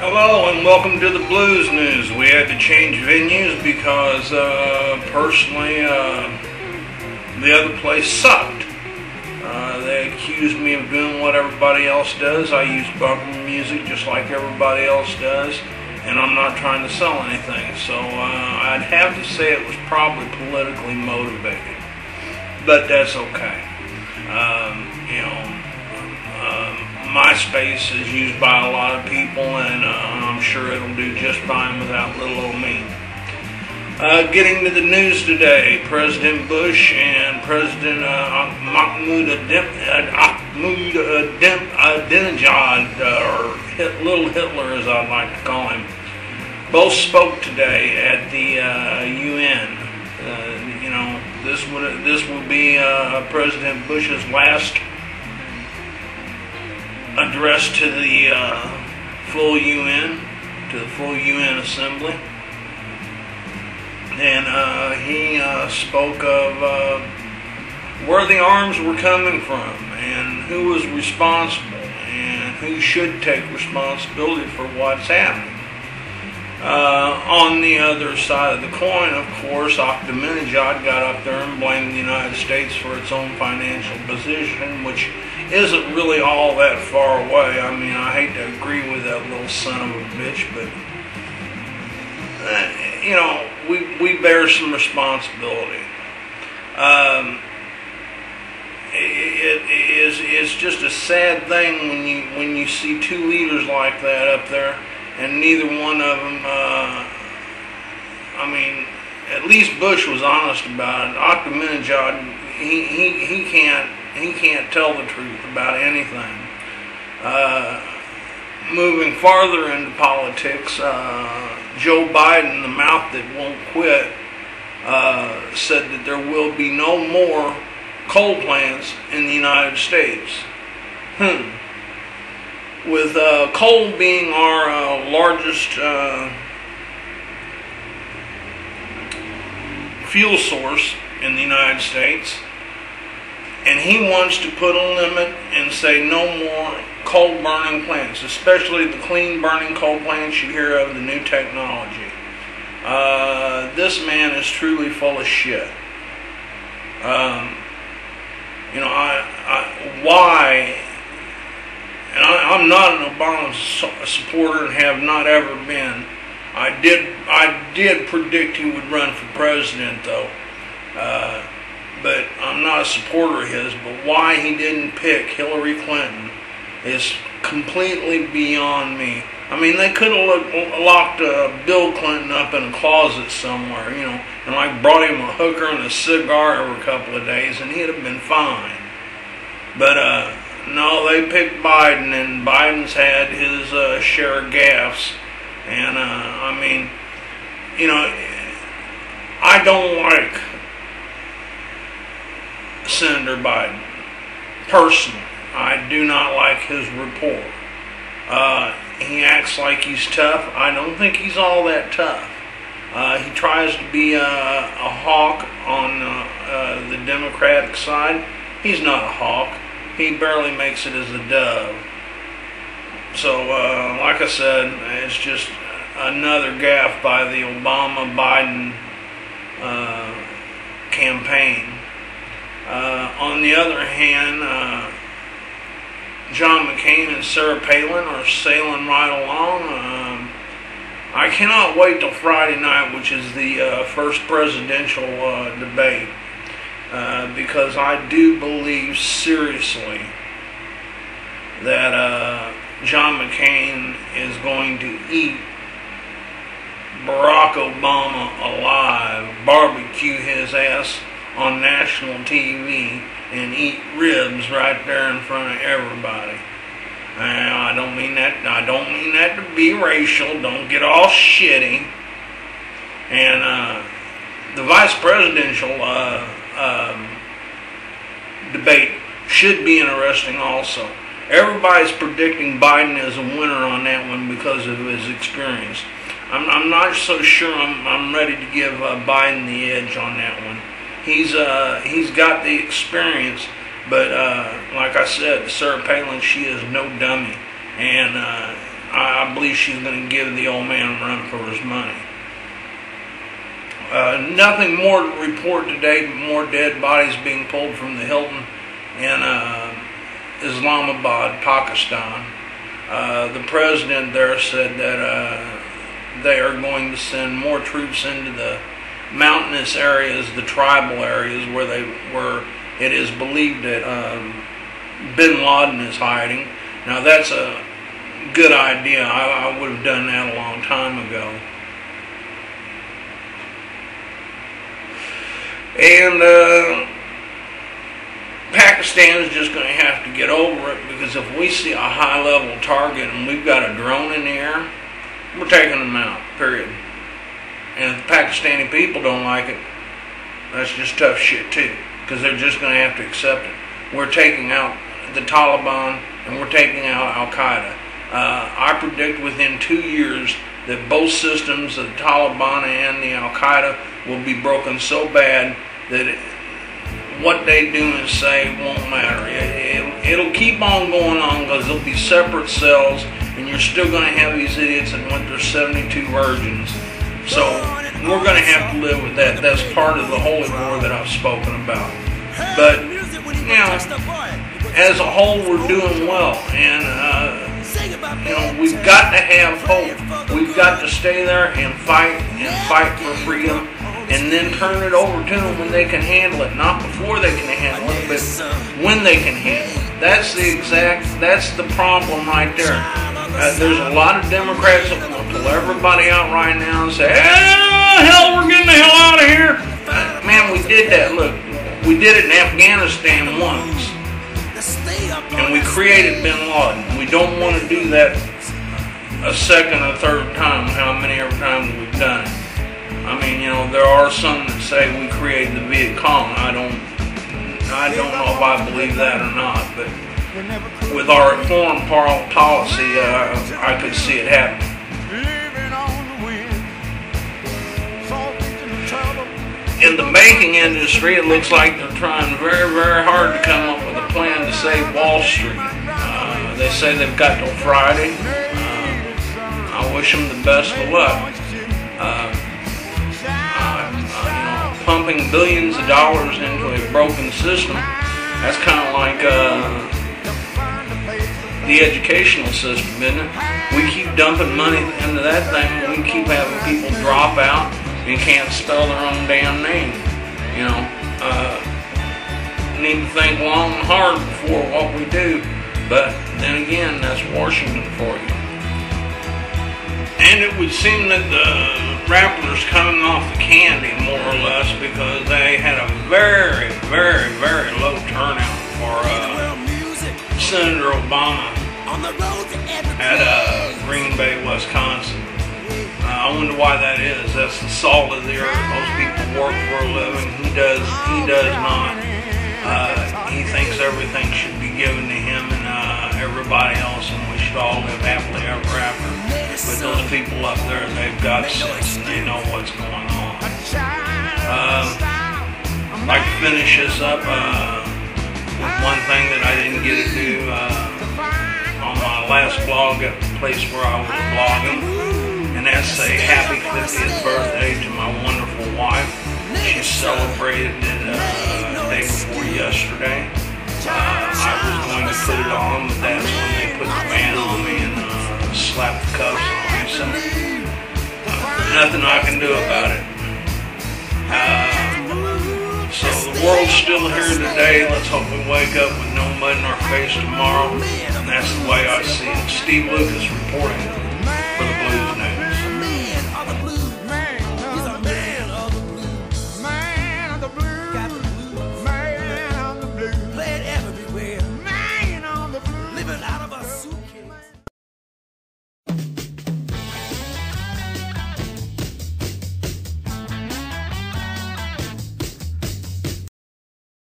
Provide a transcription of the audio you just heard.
Hello and welcome to the Blues News. We had to change venues because personally the other place sucked. They accused me of doing what everybody else does. I use bumper music just like everybody else does, and I'm not trying to sell anything. So I'd have to say it was probably politically motivated, but that's okay. MySpace is used by a lot of people, and I'm sure it'll do just fine without little old me. Getting to the news today, President Bush and President Ahmadinejad, or Little Hitler as I'd like to call him, both spoke today at the UN. This would be President Bush's last address to the full UN Assembly, and he spoke of where the arms were coming from and who was responsible and who should take responsibility for what's happening. On the other side of the coin, of course, Ahmadinejad got up there and blamed the United States for its own financial position, which isn't really all that far away. I mean, I hate to agree with that little son of a bitch, but we bear some responsibility. It's just a sad thing when you see two leaders like that up there, and neither one of them. At least Bush was honest about it. Ahmadinejad, he can't tell the truth about anything. Moving farther into politics, Joe Biden, the mouth that won't quit, said that there will be no more coal plants in the United States. With coal being our largest fuel source in the United States, and he wants to put a limit and say no more coal burning plants, especially the clean burning coal plants you hear of, the new technology. This man is truly full of shit. Why? And I'm not an Obama supporter and have not ever been. I did predict he would run for president, though. But I'm not a supporter of his. But why he didn't pick Hillary Clinton is completely beyond me. I mean, they could have locked Bill Clinton up in a closet somewhere, and brought him a hooker and a cigar every couple of days, and he'd have been fine. But no, they picked Biden, and Biden's had his share of gaffes. And I don't like Senator Biden personally. I do not like his report. He acts like he's tough. I don't think he's all that tough. He tries to be a hawk on the Democratic side. He's not a hawk. He barely makes it as a dove. So, like I said, it's just another gaffe by the Obama-Biden campaign. On the other hand, John McCain and Sarah Palin are sailing right along. I cannot wait till Friday night, which is the first presidential debate, because I do believe seriously that John McCain is going to eat Barack Obama alive, barbecue his ass on national TV, and eat ribs right there in front of everybody. I don't mean that to be racial. Don't get all shitty. And the vice presidential debate should be interesting also. Everybody's predicting Biden as a winner on that one because of his experience. I'm not so sure I'm ready to give Biden the edge on that one. He's got the experience, but like I said, Sarah Palin, she is no dummy, and I believe she's going to give the old man a run for his money. Nothing more to report today, but more dead bodies being pulled from the Hilton in Islamabad, Pakistan. The president there said that they are going to send more troops into the mountainous areas, the tribal areas where it is believed that Bin Laden is hiding. Now that's a good idea. I would have done that a long time ago. And Pakistan is just going to have to get over it, because if we see a high-level target and we've got a drone in the air, we're taking them out, period. And if the Pakistani people don't like it, that's just tough shit too, because they're just going to have to accept it. We're taking out the Taliban and we're taking out Al-Qaeda. I predict within 2 years that both systems, the Taliban and the Al-Qaeda, will be broken so bad that what they do and say won't matter. It'll keep on going on, because there'll be separate cells, and you're still going to have these idiots that went through 72 virgins. So we're going to have to live with that. That's part of the holy war that I've spoken about. But, you know, as a whole, we're doing well. And, you know, we've got to have hope. We've got to stay there and fight for freedom, and then turn it over to them when they can handle it. Not before they can handle it, but when they can handle it. That's the problem right there. There's a lot of Democrats that want to pull everybody out right now and say, hell, we're getting the hell out of here. Man, we did that. Look, we did it in Afghanistan once. And we created Bin Laden. We don't want to do that a second or third time, how many every time we've done it. I mean, you know, there are some that say we created the Viet Cong. I don't know if I believe that or not, but with our foreign policy, I could see it happening. In the banking industry, it looks like they're trying very, very hard to come up with a plan to save Wall Street. They say they've got till Friday. I wish them the best of luck. Pumping billions of dollars into a broken system, that's kind of like the educational system, isn't it? We keep dumping money into that thing, and we keep having people drop out and can't spell their own damn name. You know, need to think long and hard before what we do, but then again, that's Washington for you. And it would seem that the rappers coming off the candy, more or less, because they had a very, very, very low turnout for Senator Obama at Green Bay, Wisconsin. I wonder why that is. That's the salt of the earth. Most people work for a living. He does not. He thinks everything should be given to him and everybody else, and we should all live happily ever after. But those people up there, they've got sense and they know what's going on. I'd like to finish this up with one thing that I didn't get to do on my last blog at the place where I was blogging, and that's a happy 50th birthday to my wonderful wife. She celebrated it the day before yesterday. I was going to put it on, but that's when they put the ban on me and slap the cuffs on me, so nothing I can do about it. So the world's still here today. Let's hope we wake up with no mud in our face tomorrow, and that's the way I see it. Steve Lucas reporting.